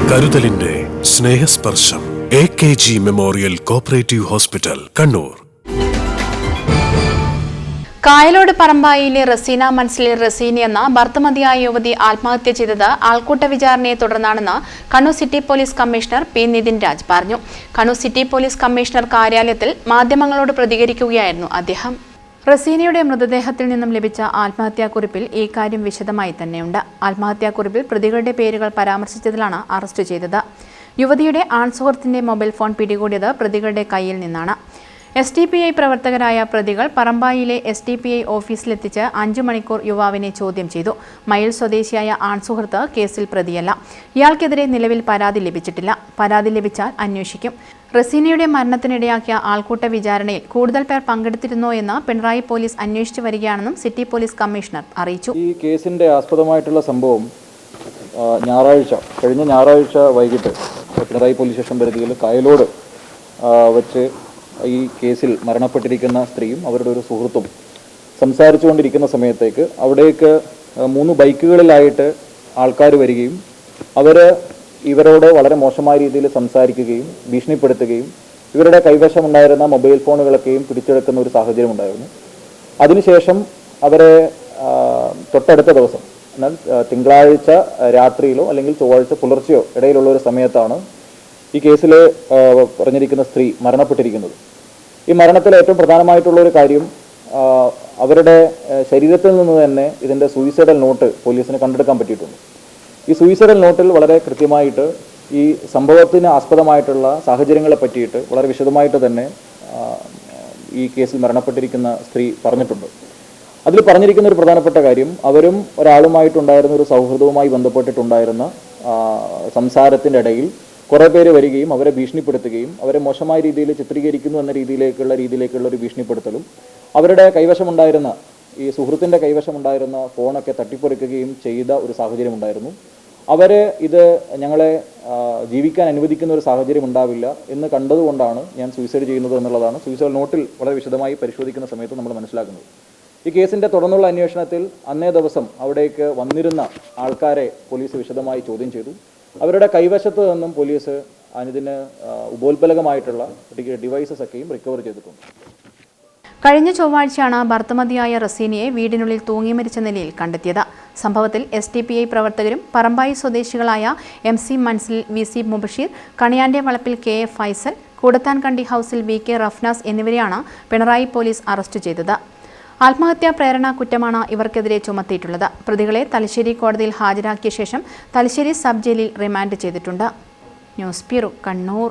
കരുതലിന്റെ സ്നേഹസ്പർശം AKG memorial cooperative hospital, Kannur. Kayalode പറമ്പായിലെ റസീന മൻസിലിൽ റസീനി എന്ന ഭർത്തമതിയായ യുവതി ആത്മഹത്യ ചെയ്തത് ആൾക്കൂട്ട വിചാരണയെ തുടർന്നാണെന്ന് Kannur city police commissioner P Nithin Raj പറഞ്ഞു. കണ്ണൂർ സിറ്റി പോലീസ് കമ്മീഷണർ കാര്യാലയത്തിൽ മാധ്യമങ്ങളോട് പ്രതികരിക്കുകയായിരുന്നു അദ്ദേഹം. റസീനയുടെ മൃതദേഹത്തിൽ നിന്നും ലഭിച്ച ആത്മഹത്യാക്കുറിപ്പിൽ ഈ കാര്യം വിശദമായി തന്നെയുണ്ട്. ആത്മഹത്യാക്കുറിപ്പിൽ പ്രതികളുടെ പേരുകൾ പരാമർശിച്ചതിലാണ് അറസ്റ്റ് ചെയ്തത്. യുവതിയുടെ ആൺസുഹൃത്തിന്റെ മൊബൈൽ ഫോൺ പിടികൂടിയത് പ്രതികളുടെ കയ്യിൽ നിന്നാണ്. SDPI പ്രവർത്തകരായ പ്രതികൾ പറമ്പായിലെ SDPI ഓഫീസിലെത്തിച്ച് 5 മണിക്കൂർ യുവാവിനെ ചോദ്യം ചെയ്തു. മയിൽ സ്വദേശിയായ ആൺസുഹൃത്ത് കേസിൽ പ്രതിയല്ല. ഇയാൾക്കെതിരെ നിലവിൽ പരാതി ലഭിച്ചിട്ടില്ല. പരാതി ലഭിച്ചാൽ അന്വേഷിക്കും. റസീനയുടെ മരണത്തിനിടയാക്കിയ ആൾക്കൂട്ട വിചാരണയിൽ കൂടുതൽ പേർ പങ്കെടുത്തിരുന്നോ എന്ന് പിണറായി പോലീസ് അന്വേഷിച്ചു വരികയാണെന്നും സിറ്റി പോലീസ് കമ്മീഷണർ അറിയിച്ചു. ഈ കേസിന്റെ ആസ്പദമായിട്ടുള്ള സംഭവം കഴിഞ്ഞ ഞായറാഴ്ച വൈകിട്ട് പിണറായി പോലീസ് സ്റ്റേഷൻ പരിധിയിൽ കായലോട് വെച്ച് ഈ കേസിൽ മരണപ്പെട്ടിരിക്കുന്ന സ്ത്രീയും അവരുടെ ഒരു സുഹൃത്തും സംസാരിച്ചുകൊണ്ടിരിക്കുന്ന സമയത്തേക്ക് അവിടേക്ക് 3 ബൈക്കുകളിലായിട്ട് ആൾക്കാർ വരികയും ഇവരോട് വളരെ മോശമായ രീതിയിൽ സംസാരിക്കുകയും ഭീഷണിപ്പെടുത്തുകയും ഇവരുടെ കൈവശമുണ്ടായിരുന്ന മൊബൈൽ ഫോണുകളൊക്കെയും പിടിച്ചെടുക്കുന്ന ഒരു സാഹചര്യം ഉണ്ടായിരുന്നു. അതിനുശേഷം അവരെ തൊട്ടടുത്ത ദിവസം, എന്നാൽ തിങ്കളാഴ്ച രാത്രിയിലോ അല്ലെങ്കിൽ ചൊവ്വാഴ്ച പുലർച്ചെയോ ഇടയിലുള്ള ഒരു സമയത്താണ് ഈ കേസിൽ പറഞ്ഞിരിക്കുന്ന സ്ത്രീ മരണപ്പെട്ടിരിക്കുന്നത്. ഈ മരണത്തിൽ ഏറ്റവും പ്രധാനമായിട്ടുള്ള ഒരു കാര്യം, അവരുടെ ശരീരത്തിൽ നിന്ന് തന്നെ ഇതിൻ്റെ സൂയിസൈഡൽ നോട്ട് പോലീസിന് കണ്ടെടുക്കാൻ പറ്റിയിട്ടുണ്ട്. ഈ സൂയിസൈഡൽ നോട്ടിൽ വളരെ കൃത്യമായിട്ട് ഈ സംഭവത്തിന് ആസ്പദമായിട്ടുള്ള സാഹചര്യങ്ങളെ പറ്റിയിട്ട് വളരെ വിശദമായിട്ട് തന്നെ ഈ കേസിൽ മരണപ്പെട്ടിരിക്കുന്ന സ്ത്രീ പറഞ്ഞിട്ടുണ്ട്. അതിൽ പറഞ്ഞിരിക്കുന്ന ഒരു പ്രധാനപ്പെട്ട കാര്യം, അവരും ഒരാളുമായിട്ടുണ്ടായിരുന്ന ഒരു സൗഹൃദവുമായി ബന്ധപ്പെട്ടിട്ടുണ്ടായിരുന്ന സംസാരത്തിൻ്റെ ഇടയിൽ കുറേ പേര് വരികയും അവരെ ഭീഷണിപ്പെടുത്തുകയും അവരെ മോശമായ രീതിയിൽ ചിത്രീകരിക്കുന്നു എന്ന രീതിയിലേക്കുള്ള ഒരു ഭീഷണിപ്പെടുത്തലും അവരുടെ കൈവശമുണ്ടായിരുന്ന ഈ സുഹൃത്തിൻ്റെ കൈവശമുണ്ടായിരുന്ന ഫോണൊക്കെ തട്ടിപ്പറിക്കുകയും ചെയ്ത ഒരു സാഹചര്യം ഉണ്ടായിരുന്നു. ഇത് ഞങ്ങളെ ജീവിക്കാൻ അനുവദിക്കുന്ന ഒരു സാഹചര്യം ഉണ്ടാവില്ല എന്ന് കണ്ടതുകൊണ്ടാണ് ഞാൻ സൂയിസൈഡ് ചെയ്യുന്നത് എന്നുള്ളതാണ് സൂയിസൈഡ് നോട്ടിൽ വളരെ വിശദമായി പരിശോധിക്കുന്ന സമയത്ത് നമ്മൾ മനസ്സിലാക്കുന്നത്. ഈ കേസിൻ്റെ തുടർന്നുള്ള അന്വേഷണത്തിൽ അന്നേ ദിവസം അവിടേക്ക് വന്നിരുന്ന ആൾക്കാരെ പോലീസ് വിശദമായി ചോദ്യം ചെയ്തു. അവരുടെ കൈവശത്ത് നിന്നും പോലീസ് അതിന് ഉപോത്ബലകമായിട്ടുള്ള ഡിവൈസസ് ഒക്കെയും റിക്കവർ ചെയ്തിട്ടുണ്ട്. കഴിഞ്ഞ ചൊവ്വാഴ്ചയാണ് ഭർത്തമതിയായ റസീനയെ വീടിനുള്ളിൽ തൂങ്ങി മരിച്ച നിലയിൽ കണ്ടെത്തിയത്. സംഭവത്തിൽ SDPI പ്രവർത്തകരും പറമ്പായി സ്വദേശികളായ MC മൻസിൽ VC മുബഷീർ, കണിയാന്റെ വളപ്പിൽ KA ഫൈസൽ, കൂടത്താൻകണ്ടി ഹൗസിൽ VK റഫ്നാസ് എന്നിവരെയാണ് പിണറായി പോലീസ് അറസ്റ്റ് ചെയ്തത്. ആത്മഹത്യാ പ്രേരണ കുറ്റമാണ് ഇവർക്കെതിരെ ചുമത്തിയിട്ടുള്ളത്. പ്രതികളെ തലശ്ശേരി കോടതിയിൽ ഹാജരാക്കിയ ശേഷം തലശ്ശേരി സബ് ജയിലിൽ റിമാൻഡ് ചെയ്തിട്ടുണ്ട്. News bureau, Kannur.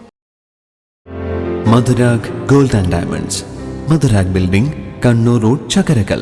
Madhurag gold and diamonds, Madhurag building, Kannur road, Chakkarakal.